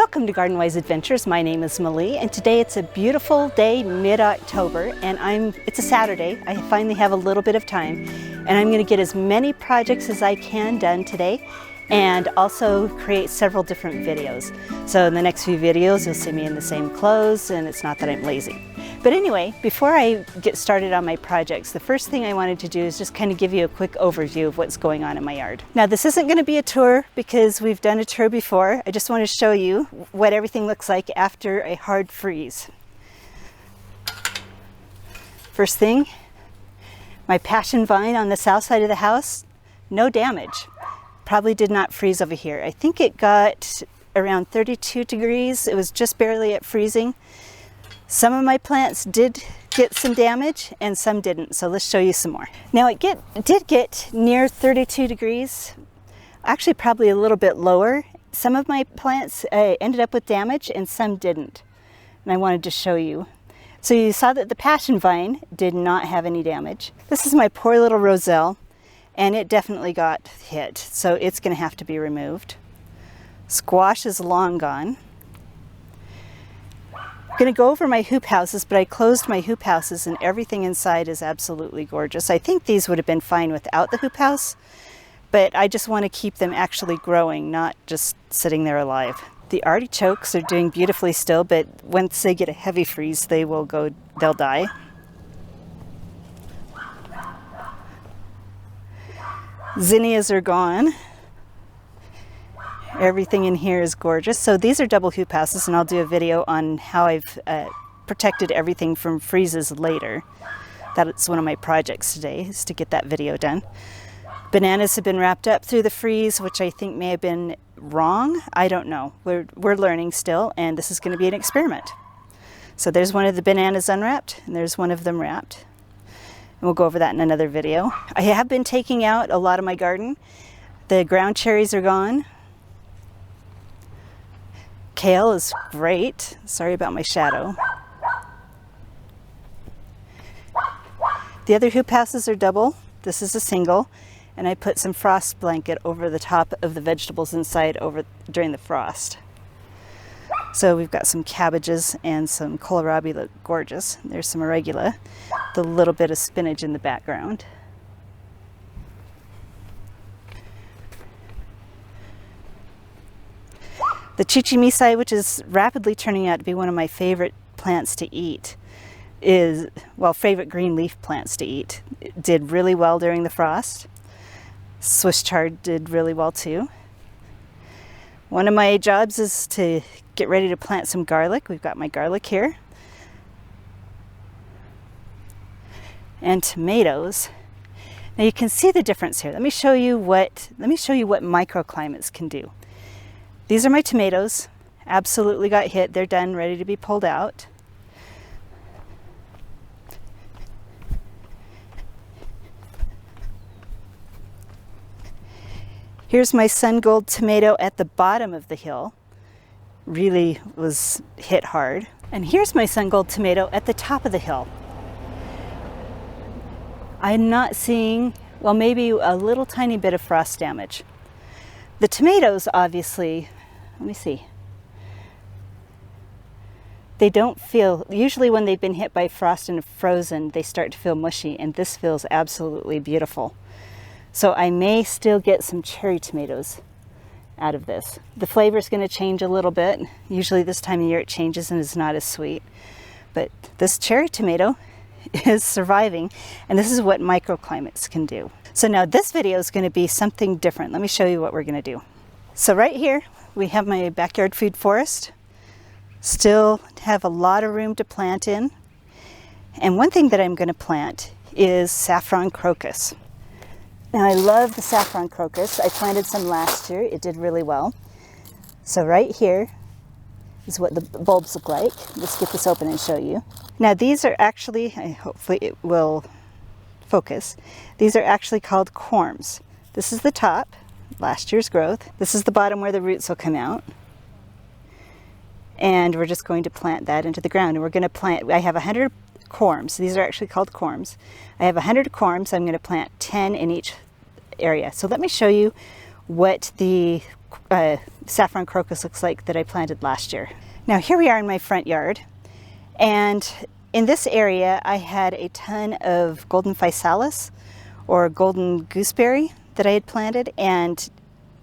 Welcome to Garden Wise Adventures. My name is Malie, and today it's a beautiful day, mid-October, and it's a Saturday. I finally have a little bit of time, and I'm going to get as many projects as I can done today, and also create several different videos. So in the next few videos, you'll see me in the same clothes, and it's not that I'm lazy. But anyway, before I get started on my projects, the first thing I wanted to do is just kind of give you a quick overview of what's going on in my yard. Now, this isn't going to be a tour because we've done a tour before. I just want to show you what everything looks like after a hard freeze. First thing, my passion vine on the south side of the house, no damage. Probably did not freeze over here. I think it got around 32 degrees. It was just barely at freezing. Some of my plants did get some damage and some didn't, so let's show you some more. Now it did get near 32 degrees, actually probably a little bit lower. Some of my plants ended up with damage and some didn't, and I wanted to show you. So you saw that the passion vine did not have any damage. This is my poor little roselle, and it definitely got hit, so it's going to have to be removed. Squash is long gone. I'm going to go over my hoop houses, but I closed my hoop houses and everything inside is absolutely gorgeous. I think these would have been fine without the hoop house, but I just want to keep them actually growing, not just sitting there alive. The artichokes are doing beautifully still, but once they get a heavy freeze, they'll die. Zinnias are gone. Everything in here is gorgeous. So these are double hoop houses, and I'll do a video on how I've protected everything from freezes later. That's one of my projects today, is to get that video done. Bananas have been wrapped up through the freeze, which I think may have been wrong. I don't know. We're learning still, and this is going to be an experiment. So there's one of the bananas unwrapped, and there's one of them wrapped. And we'll go over that in another video. I have been taking out a lot of my garden. The ground cherries are gone. Kale is great. Sorry about my shadow. The other hoop houses are double. This is a single, and I put some frost blanket over the top of the vegetables inside during the frost. So we've got some cabbages and some kohlrabi look gorgeous. There's some arugula, the little bit of spinach in the background. The chichimicai, which is rapidly turning out to be one of my favorite plants to eat, favorite green leaf plants to eat. It did really well during the frost. Swiss chard did really well too. One of my jobs is to get ready to plant some garlic. We've got my garlic here. And tomatoes. Now you can see the difference here. Let me show you what microclimates can do. These are my tomatoes. Absolutely got hit. They're done, ready to be pulled out. Here's my sun gold tomato at the bottom of the hill. Really was hit hard. And here's my sun gold tomato at the top of the hill. I'm not seeing, well, maybe a little tiny bit of frost damage. The tomatoes, obviously, let me see. They don't feel, usually when they've been hit by frost and frozen, they start to feel mushy, and this feels absolutely beautiful. So I may still get some cherry tomatoes out of this. The flavor is going to change a little bit. Usually this time of year it changes and is not as sweet. But this cherry tomato is surviving, and this is what microclimates can do. So now this video is going to be something different. Let me show you what we're going to do. So right here we have my backyard food forest. Still have a lot of room to plant in. And one thing that I'm going to plant is saffron crocus. Now I love the saffron crocus. I planted some last year. It did really well. So right here is what the bulbs look like. Let's get this open and show you. Now these are actually, hopefully it will focus. These are actually called corms. This is the top, last year's growth. This is the bottom where the roots will come out. And we're just going to plant that into the ground. And we're going to plant, I have 100 corms. These are actually called corms. I have 100 corms. I'm going to plant 10 in each area. So let me show you what the saffron crocus looks like that I planted last year. Now here we are in my front yard, and in this area I had a ton of golden physalis, or golden gooseberry, that I had planted, and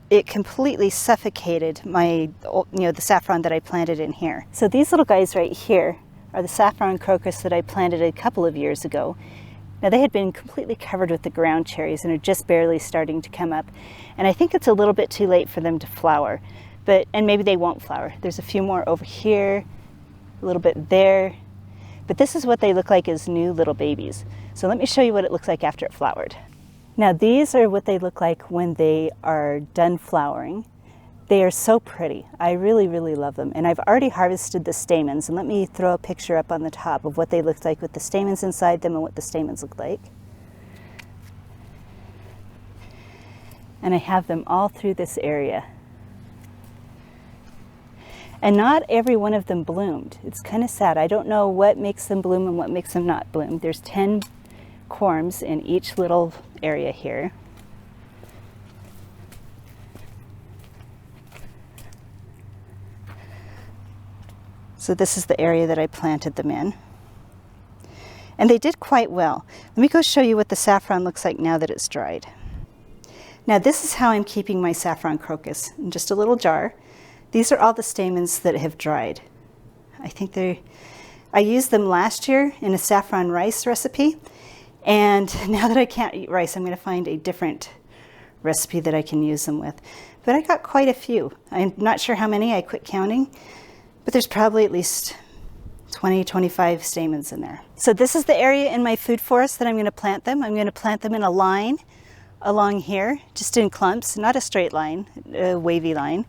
it completely suffocated my, the saffron that I planted in here. So these little guys right here are the saffron crocus that I planted a couple of years ago. Now they had been completely covered with the ground cherries and are just barely starting to come up. And I think it's a little bit too late for them to flower, and maybe they won't flower. There's a few more over here, a little bit there. But this is what they look like as new little babies. So let me show you what it looks like after it flowered. Now these are what they look like when they are done flowering. They are so pretty. I really, really love them. And I've already harvested the stamens. And let me throw a picture up on the top of what they look like with the stamens inside them and what the stamens look like. And I have them all through this area. And not every one of them bloomed. It's kind of sad. I don't know what makes them bloom and what makes them not bloom. There's 10 corms in each little area here. So this is the area that I planted them in. And they did quite well. Let me go show you what the saffron looks like now that it's dried. Now this is how I'm keeping my saffron crocus, in just a little jar. These are all the stamens that have dried. I used them last year in a saffron rice recipe. And now that I can't eat rice, I'm going to find a different recipe that I can use them with. But I got quite a few. I'm not sure how many, I quit counting, but there's probably at least 20, 25 stamens in there. So this is the area in my food forest that I'm going to plant them. I'm going to plant them in a line along here, just in clumps, not a straight line, a wavy line.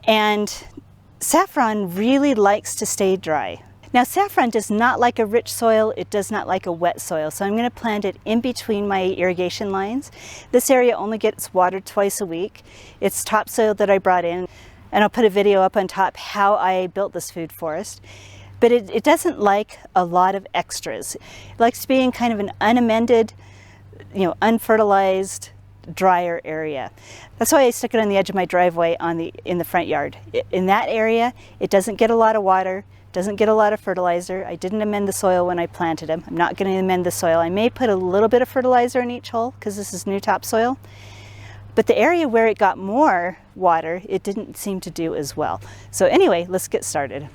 And saffron really likes to stay dry. Now saffron does not like a rich soil, it does not like a wet soil, so I'm going to plant it in between my irrigation lines. This area only gets watered twice a week. It's topsoil that I brought in, and I'll put a video up on top how I built this food forest. But it doesn't like a lot of extras. It likes to be in kind of an unamended, unfertilized, drier area. That's why I stuck it on the edge of my driveway in the front yard. In that area, it doesn't get a lot of water, doesn't get a lot of fertilizer. I didn't amend the soil when I planted them. I'm not going to amend the soil. I may put a little bit of fertilizer in each hole because this is new topsoil. But the area where it got more water, it didn't seem to do as well. So anyway, let's get started.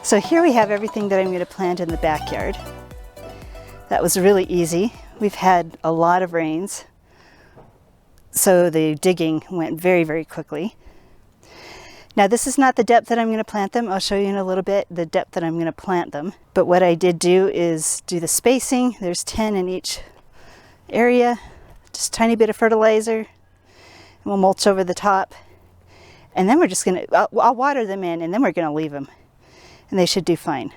So here we have everything that I'm going to plant in the backyard. That was really easy. We've had a lot of rains, so the digging went very, very quickly. Now this is not the depth that I'm going to plant them. I'll show you in a little bit the depth that I'm going to plant them. But what I did do is do the spacing. There's 10 in each area, just a tiny bit of fertilizer, and we'll mulch over the top. And then we're just going to, I'll water them in, and then we're going to leave them. And they should do fine.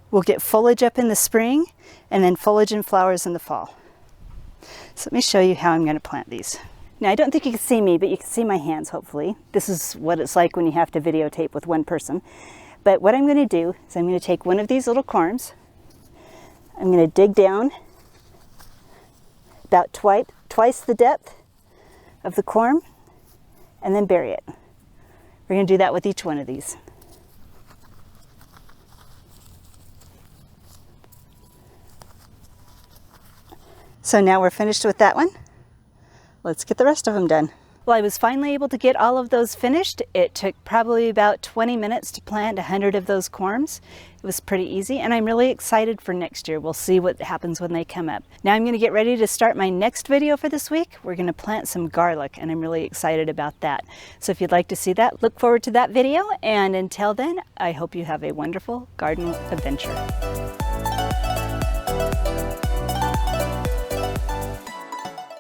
We'll get foliage up in the spring and then foliage and flowers in the fall. So let me show you how I'm going to plant these. Now I don't think you can see me, but you can see my hands hopefully. This is what it's like when you have to videotape with one person. But what I'm going to do is I'm going to take one of these little corms. I'm going to dig down about twice the depth of the corm and then bury it. We're going to do that with each one of these. So now we're finished with that one. Let's get the rest of them done. Well, I was finally able to get all of those finished. It took probably about 20 minutes to plant 100 of those corms. It was pretty easy, and I'm really excited for next year. We'll see what happens when they come up. Now I'm going to get ready to start my next video for this week. We're going to plant some garlic, and I'm really excited about that. So if you'd like to see that, look forward to that video, and until then, I hope you have a wonderful garden adventure.